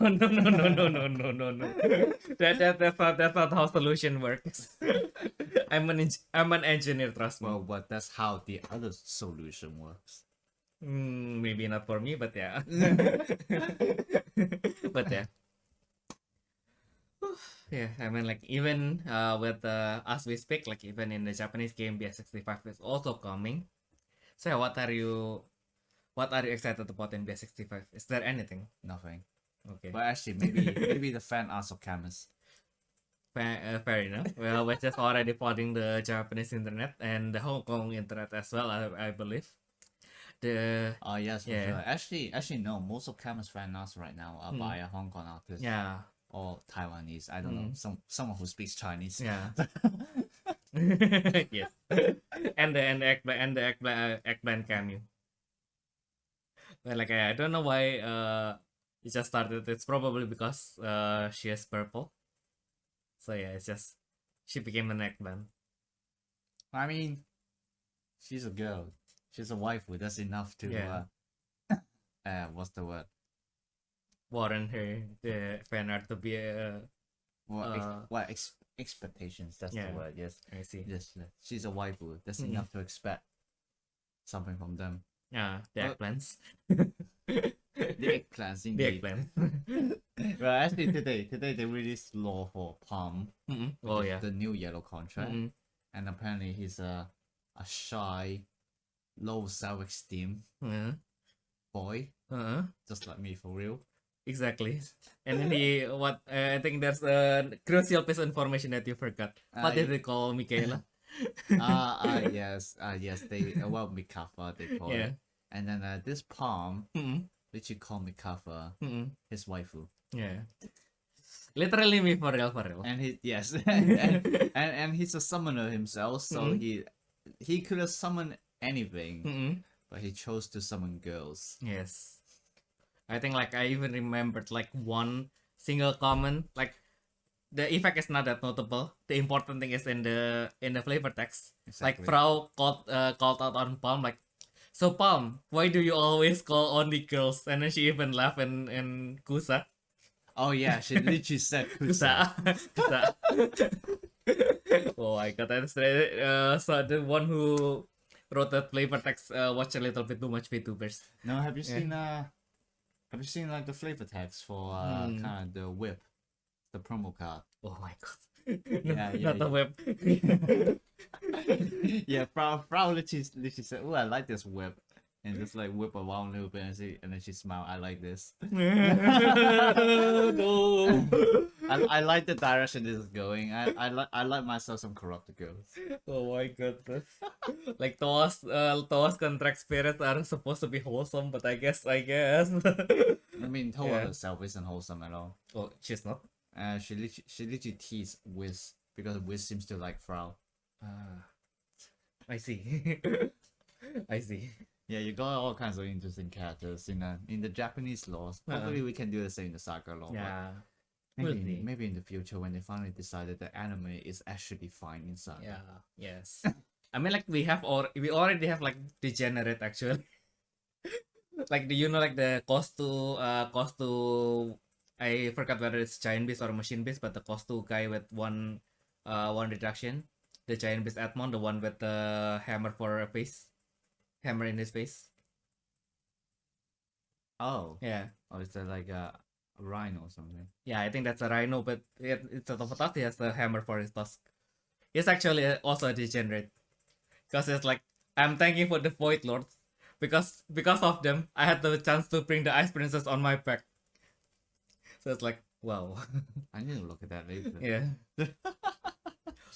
That's not how solution works. I'm an engineer, trust me. Well, but that's how the other solution works. Maybe not for me, but yeah. But yeah. Yeah, I mean, like, even with as we speak, like, even in the Japanese game, BS65 is also coming. So what are you excited about in BS65? Is there anything? Nothing. Okay. But actually, maybe the fan arts of Camus. Fair enough. Well, we're just already flooding the Japanese internet and the Hong Kong internet as well, I believe. Oh yes, for sure. Actually, no. Most of Camus fan arts right now are by a Hong Kong artist. Yeah. Or Taiwanese. I don't know. Someone who speaks Chinese. Yeah. Yes. And the eggplant cameo. But like, I don't know why it just started. It's probably because she is purple. So yeah, it's just she became an eggplant. I mean, she's a girl. She's a waifu. That's enough to what's the word? Warrant her the fan art to be a expectations. That's the word. Yes, I see. Yes, she's a waifu. That's enough to expect something from them. Yeah, the eggplants. The eggplants, indeed. The eggplant. Well, actually, today they released law for Palm. Oh yeah, the new yellow contract, and apparently he's a shy, low self-esteem boy, just like me for real. Exactly. And then I think there's a crucial piece of information that you forgot. What did they call Michaela? Yes, they Mikafa they call it. And then this Palm, which you call Mikafa, his waifu. Yeah. Literally me for real. And and he's a summoner himself, so he could have summoned anything, but he chose to summon girls. Yes. I think like I even remembered like one single comment, like the effect is not that notable. The important thing is in the flavor text. Exactly. Like Frau called out on Palm, like, so Palm, why do you always call only girls? And then she even laughed in Kusa. Oh yeah, she literally said Kusa. Kusa. Oh my god, that's so the one who wrote that flavor text watched a little bit too much VTubers. No, have you seen like the flavor text for kind of the whip, the promo card? Oh my god. Not the whip. Yeah, Frau literally said, "Oh, I like this whip," and just like whip around a little bit and then she smiled. I like this. No. I like the direction this is going. I like myself some corrupted girls. Oh my goodness. Like Toa's contract spirits are supposed to be wholesome, but I guess. I mean, Toa herself isn't wholesome at all. Oh, she's not. She literally teased Wiz because Wiz seems to like Frau. I see. I see. Yeah, you got all kinds of interesting characters in the Japanese laws. Hopefully, we can do the same in the Saga law. Yeah. Maybe in the future when they finally decided that anime is actually fine inside. Yeah. Yes. I mean, like we already have like degenerate actually. Like, do you know like the cost to I forgot whether it's giant beast or machine beast, but the cost to guy with one reduction, the giant beast Atmon, the one with the hammer for a face, hammer in his face. Oh. Yeah. Or is that like a rhino or something? Yeah, I think that's a rhino, but it's of a tusk. He has the hammer for his tusk. He's actually also a degenerate, because it's like I'm thanking for the Void Lords, because of them I had the chance to bring the Ice Princess on my back. So it's like, wow. I need to look at that later. Yeah.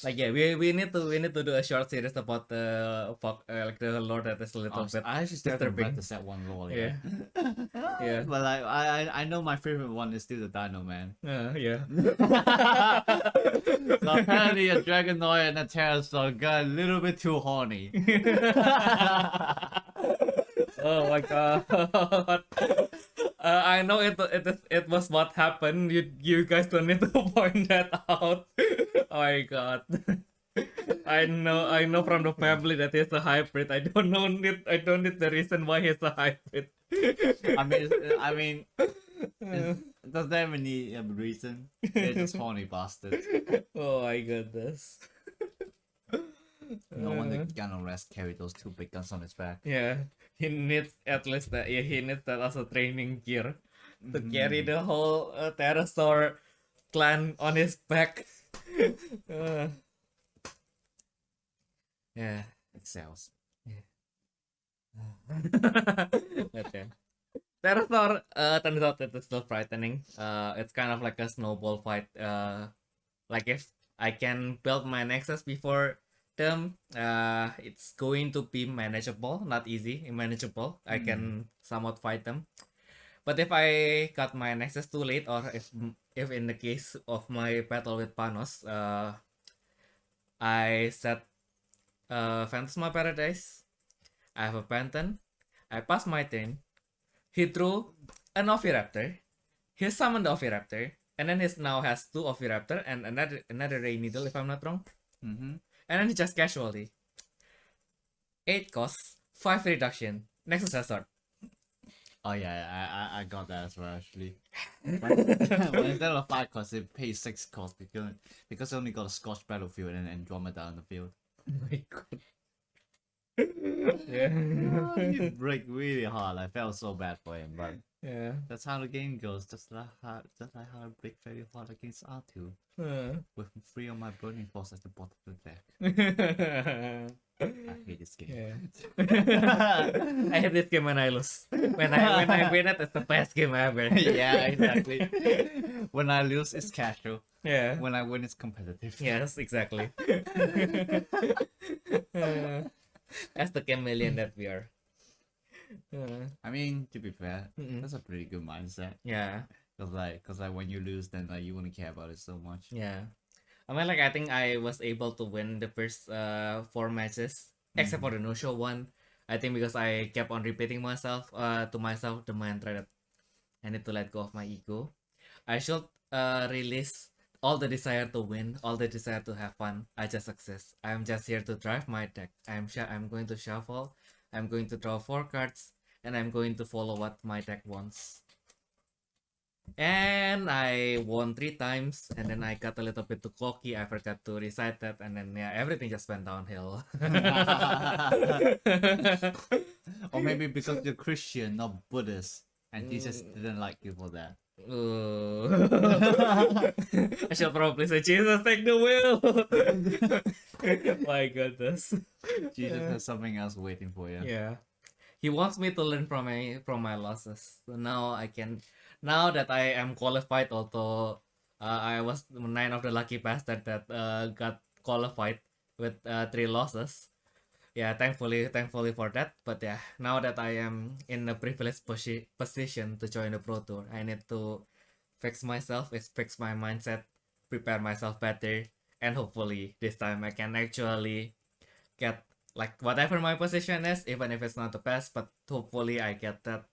Like, yeah, we need to do a short series about the like the lore that is a little bit I actually still haven't read disturbing. the set one lore Yeah. yet. Yeah. But like I know my favorite one is still the Dino Man. Yeah. So apparently a Dragonoid and a Pterosaur got a little bit too horny. Oh my god. I know it was what happened. You guys don't need to point that out. Oh my god. I know from the family that he's a hybrid. I don't need the reason why he's a hybrid. I mean, does that even need a reason? They're just horny bastards. Oh my goodness. No wonder Ganorest carried those two big guns on his back. Yeah, he needs at least that. Yeah, he needs that as a training gear to carry the whole pterosaur clan on his back. Yeah, Excels. Okay. Pterosaur turns out that it's still frightening. It's kind of like a snowball fight. Like if I can build my nexus before them, it's going to be manageable, not easy, manageable. I can somewhat fight them. But if I got my nexus too late, or if in the case of my battle with Panos, I set Phantasma Paradise, I have a Pantheon, I pass my turn, he drew an Oviraptor, he summoned the Oviraptor, and then he now has two Oviraptor and another Ray Needle, if I'm not wrong. And then he just casually 8 costs, 5 reduction, Nexus Hazard. Oh yeah, I got that as well actually. But instead of 5 costs, it pays 6 costs because it only got a Scorched Battlefield and Andromeda on the field. Oh my god. Yeah. He break really hard. I felt so bad for him, but Yeah. that's how the game goes. Just like how I break very hard against R2 with 3 of my Burning Force at the bottom of the deck. I hate this game. Yeah. I hate this game when I lose. When I win it, it's the best game ever. Yeah, exactly. When I lose, it's casual. Yeah. When I win, it's competitive. Yes, exactly. That's the chameleon that we are. I mean, to be fair, that's a pretty good mindset. Yeah. Cause like when you lose, then like you wouldn't care about it so much. Yeah. I mean, like, I think I was able to win the first 4 matches, except for the no-show one. I think because I kept on repeating myself to myself the mantra that I need to let go of my ego. I should release all the desire to win, all the desire to have fun. I just exist. I'm just here to drive my deck. I'm going to shuffle. I'm going to draw 4 cards, and I'm going to follow what my deck wants. And I won 3 times, and then I got a little bit too cocky. I forgot to recite that, and then yeah, everything just went downhill. Or maybe because you're Christian, not Buddhist, and he just didn't like you for that. I shall probably say, Jesus, take the wheel. My goodness. Jesus has something else waiting for you. Yeah, he wants me to learn from my losses. So now that I am qualified, although I was 9 of the lucky bastard that got qualified with 3 losses. Yeah, thankfully for that. But yeah, now that I am in a privileged position to join the Pro Tour, I need to fix myself, fix my mindset, prepare myself better, and hopefully this time I can actually get like whatever my position is, even if it's not the best, but hopefully I get that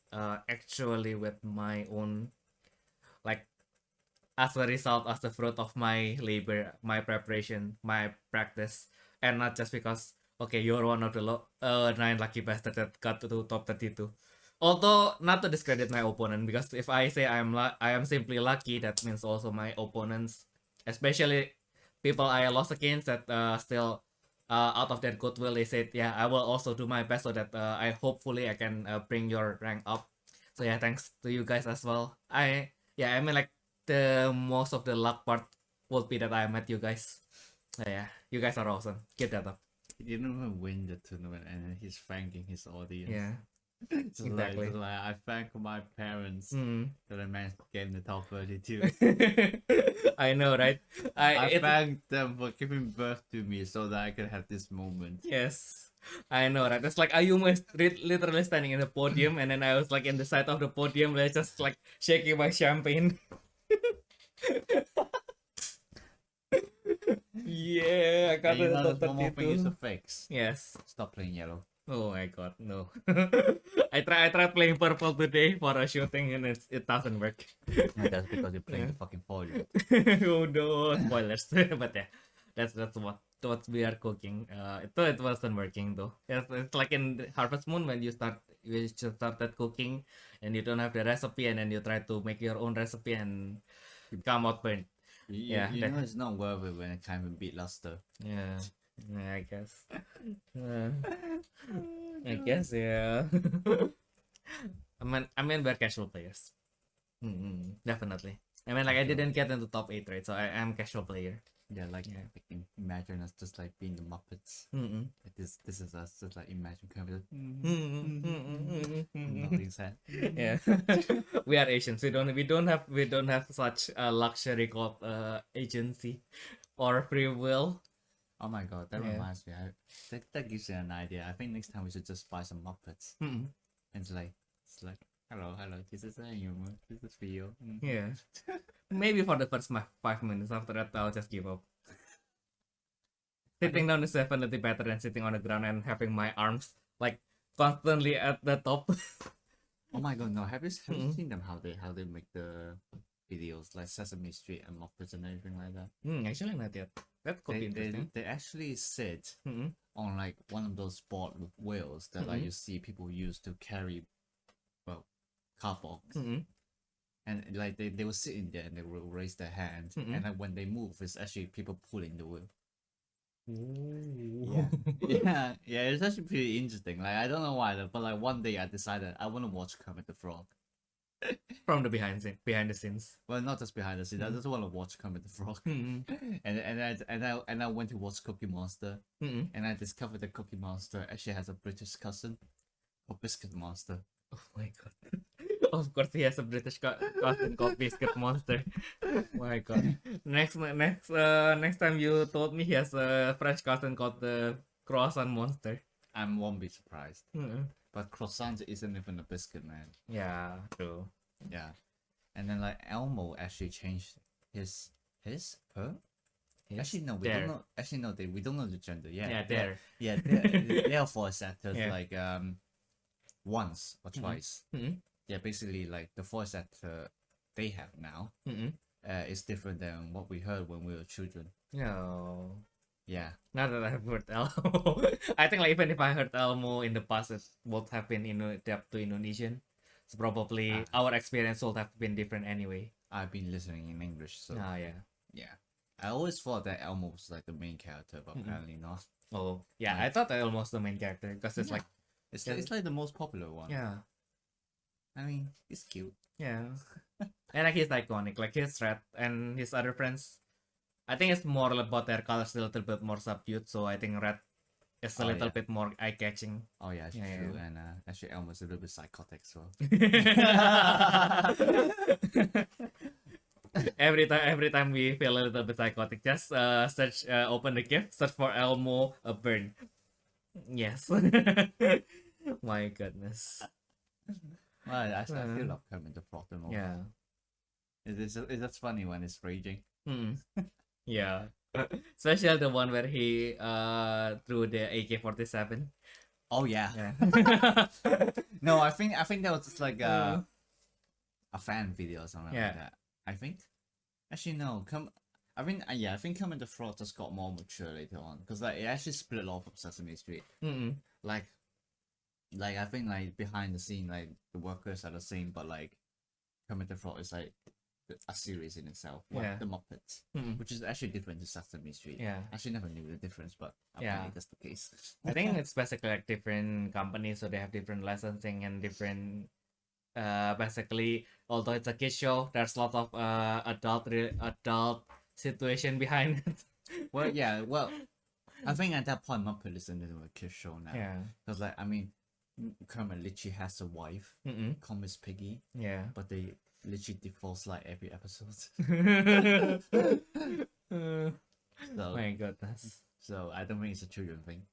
actually with my own, like, as a result, as the fruit of my labor, my preparation, my practice, and not just because okay, you're one of the 9 lucky bastards that got to top 32. Although not to discredit my opponent, because if I say I am simply lucky, that means also my opponents, especially people I lost against, that still out of their goodwill, they said, yeah, I will also do my best so that I hopefully I can bring your rank up. So yeah, thanks to you guys as well. I mean, like, the most of the luck part would be that I met you guys. Yeah, you guys are awesome. Keep that up. He didn't even win the tournament, and he's thanking his audience. Yeah. Just Exactly. like I thank my parents that I managed to get in the top 32. I know, right? I thank them for giving birth to me so that I could have this moment. Yes, I know, right? It's like Ayumu is literally standing in the podium, and then I was like in the side of the podium, like just like shaking my champagne. Yeah, I got And you the know, top there's one more thing you 32. should fix. Yes. Stop playing yellow. Oh my god, no. I tried playing purple today for a shooting, and it doesn't work. And that's because you're playing the fucking foil. Oh no, spoilers. But yeah, that's what we are cooking. It wasn't working though. It's like in Harvest Moon when you just started cooking and you don't have the recipe, and then you try to make your own recipe and it come out burnt. You know it's not worth it when it can't even beat Luster. Yeah, I guess. I guess, yeah. I mean, we're casual players. Definitely. I mean, like, I didn't get into top 8, right? So I am casual player. Yeah, like imagine us just like being the Muppets. Like this is us just like imagine coming. Nothing said. Yeah, we are Asians. We don't have such a luxury called agency or free will. Oh my god, that reminds me. That gives you an idea. I think next time we should just buy some Muppets. And it's like hello, this is Ayumu, this is Theo. Yeah, maybe for the first 5 minutes. After that, I'll just give up. Sitting down is definitely better than sitting on the ground and having my arms like constantly at the top. Oh my god, no! Have you seen them how they make the videos like Sesame Street and Muppets and everything like that? Actually not yet. That could be interesting. They actually sit on like one of those board with wheels that like you see people use to carry, well, cardboard. And like they will sit in there and they will raise their hands, and like when they move, it's actually people pulling the wheel. Ooh. Yeah, it's actually pretty interesting. Like I don't know why, but like one day I decided I want to watch Kermit the Frog. From the behind the scenes. Well, not just behind the scenes. I just want to watch Kermit the Frog. And I went to watch Cookie Monster, and I discovered that Cookie Monster actually has a British cousin, called Biscuit Monster. Oh my god. Of course he has a British cousin called Biscuit Monster. Oh my god. Next time you told me he has a French cousin called the Croissant Monster. I won't be surprised. But croissant isn't even a biscuit, man. Yeah, true. Yeah. And then like Elmo actually changed her? Actually no, we don't know. Actually no, we don't know the gender. Yeah, they're voice actors like once or twice. Yeah, basically like the voice actor they have now is different than what we heard when we were children. No. Yeah. Not that I've heard Elmo. I think like even if I heard Elmo in the past, it would have been adapted to Indonesian. So probably our experience would have been different anyway. I've been listening in English, so yeah. I always thought that Elmo was like the main character, but apparently not. Oh yeah, I thought Elmo was the main character because it's like it's like the most popular one. Yeah. I mean, it's cute. Yeah. And like he's iconic, like his Red and his other friends. I think it's more about their colors a little bit more subdued, so I think Red is a little bit more eye-catching. Oh yeah, it's true. Yeah. And actually Elmo's a little bit psychotic as well. every time we feel a little bit psychotic, just search, open the gift, search for Elmo burn. Yes. My goodness. Well, I still love Kermit the Frog the most. Yeah. It's just funny when it's raging. Yeah. Especially the one where he threw the AK-47. Oh yeah. No, I think that was just like a fan video or something like that. I think. Actually, no. I think Come and the Frog just got more mature later on because like it actually split off from Sesame Street. Like I think like behind the scene, like the workers are the same, but like Come and the Frog is like a series in itself. Like the Muppets, which is actually different to Sesame Street. Yeah. I actually never knew the difference, but apparently that's the case. I think it's basically like different companies, so they have different licensing and different. Basically, although it's a kid show, there's a lot of adult situation behind it. Well, I think at that point Muppet is into a kid show now. Yeah. Because like I mean, Kermit literally has a wife, Miss Piggy. Yeah. But they literally divorce like every episode. So, my goodness. So I don't think it's a children thing.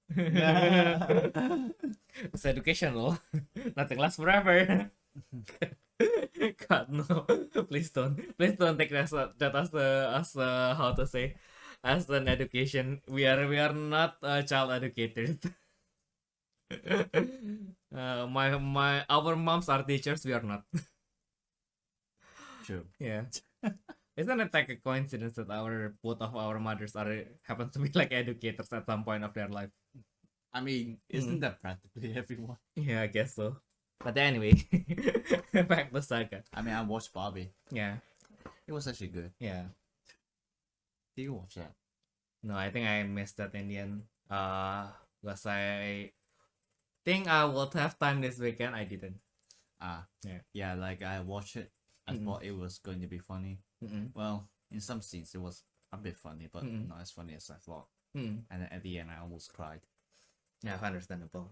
It's educational. Nothing lasts forever. God no! Please don't take that as a how to say, as an education. We are not child educators. Our moms are teachers. We are not. True. Yeah. Isn't it like a coincidence that both of our mothers happen to be like educators at some point of their life? I mean, isn't that practically everyone? Yeah, I guess so. But anyway, back to Saga. I mean, I watched Barbie. Yeah. It was actually good. Yeah. Did you watch that? No, I think I missed that in the end. Because I think I would have time this weekend. I didn't. Yeah, like I watched it. I thought it was going to be funny. Well, in some scenes it was a bit funny, but not as funny as I thought. And then at the end, I almost cried. Yeah, understandable.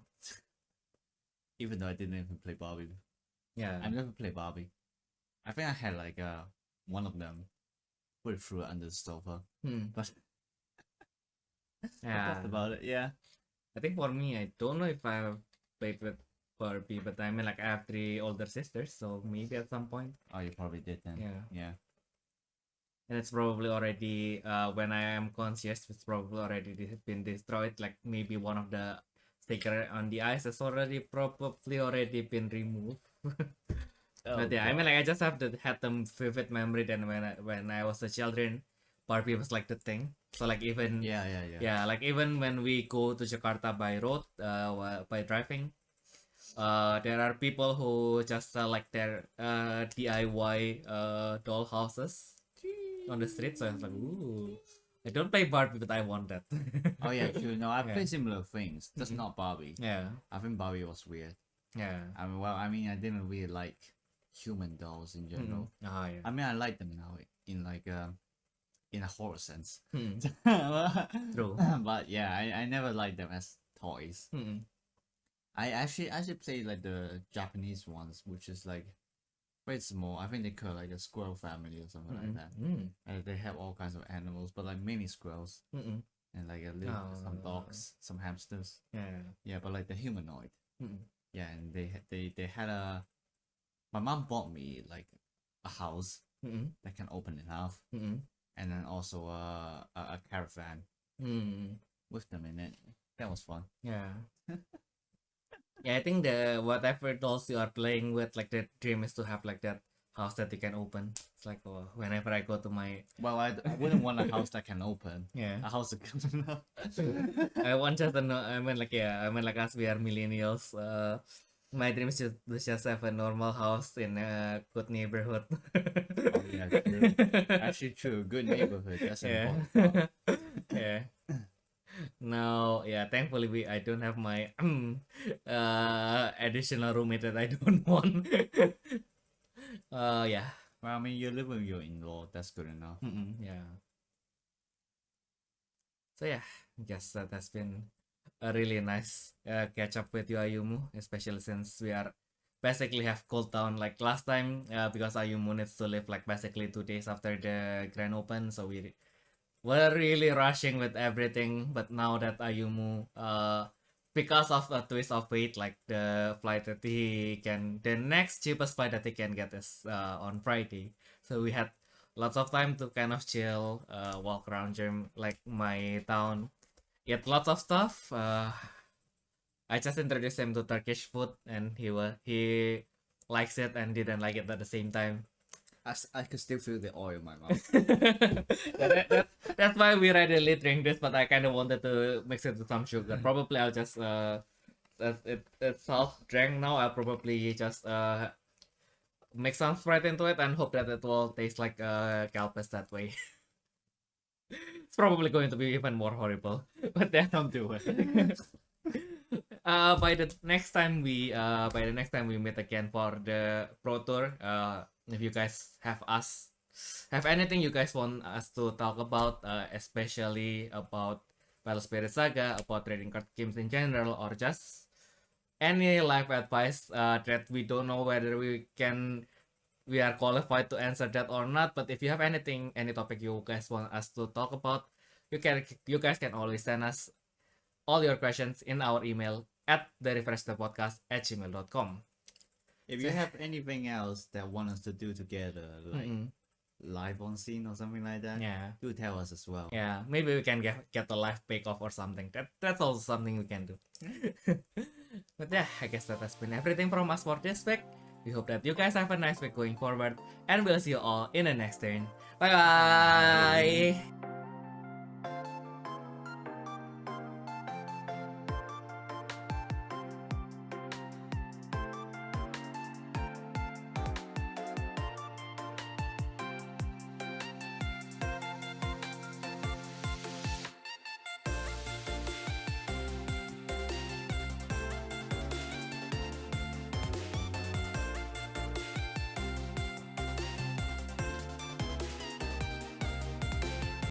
Even though I didn't even play Barbie. Yeah. I never played Barbie. I think I had like one of them put it through under the sofa. But yeah, that's about it. Yeah. I think for me, I don't know if I've played with Barbie, but I mean like I have 3 older sisters, so maybe at some point. Oh, you probably did then. Yeah. And it's probably already when I am conscious, it's probably already been destroyed. Like maybe one of the sticker on the eyes has probably already been removed. But yeah, God. I mean like I just had the vivid memory then when I was a children, Barbie was like the thing. So like even like even when we go to Jakarta by road, by driving, there are people who just sell like their DIY doll houses on the street. So I was like, ooh, I don't play Barbie, but I want that. Oh yeah, true. No, I play similar things. Just not Barbie. Yeah. I think Barbie was weird. Yeah. I mean, I didn't really like human dolls in general. Oh yeah. I mean, I like them now in like in a horror sense. True. But yeah, I never liked them as toys. I actually play like the Japanese ones, which is like very small. I think they call like a squirrel family or something like that. And they have all kinds of animals, but like mini squirrels and like some dogs, some hamsters. Yeah, but like the humanoid. Yeah, and they had my mom bought me like a house that can open in half, and then also a caravan with them in it. That was fun. Yeah. Yeah, I think whatever dolls you are playing with, like the dream is to have like that house that you can open. It's like whenever I go to my I wouldn't want a house that can open. Yeah, a house that can. I want just to know. I mean like as we are millennials, my dream is just have a normal house in a good neighborhood. Oh yeah, true. Actually true. Good neighborhood. That's important. Yeah. Now, yeah, thankfully I don't have my additional roommate that I don't want. Yeah. Well, I mean, you live with your in-law. That's good enough. Yeah. So yeah, I guess that has been a really nice catch up with you, Ayumu, especially since we are basically have cooled down like last time because Ayumu needs to live like basically 2 days after the grand open, so we're really rushing with everything. But now that Ayumu, because of a twist of fate, like the flight that the next cheapest flight that he can get is on Friday. So we had lots of time to kind of chill, walk around like my town, eat lots of stuff. I just introduced him to Turkish food, and he likes it and didn't like it at the same time. I could still feel the oil in my mouth. That's why we readily drink this, but I kind of wanted to mix it with some sugar. Probably I'll just it's half drank now. I'll probably just mix some Sprite into it and hope that it will taste like Calpis that way. It's probably going to be even more horrible, but then Don't do it. by the next time we meet again for the Pro Tour, if you guys have anything you guys want us to talk about, especially about Battle Spirit Saga, about trading card games in general, or just any life advice that we don't know whether we are qualified to answer that or not. But if you have any topic you guys want us to talk about, you guys can always send us all your questions in our email at therefreshsteppodcast@gmail.com. If you have anything else that want us to do together, like live on scene or something like that, Yeah. do tell us as well. Yeah, maybe we can get a live bake off or something. That's also something we can do. But yeah, I guess that has been everything from us for this week. We hope that you guys have a nice week going forward, and we'll see you all in the next turn. Bye bye.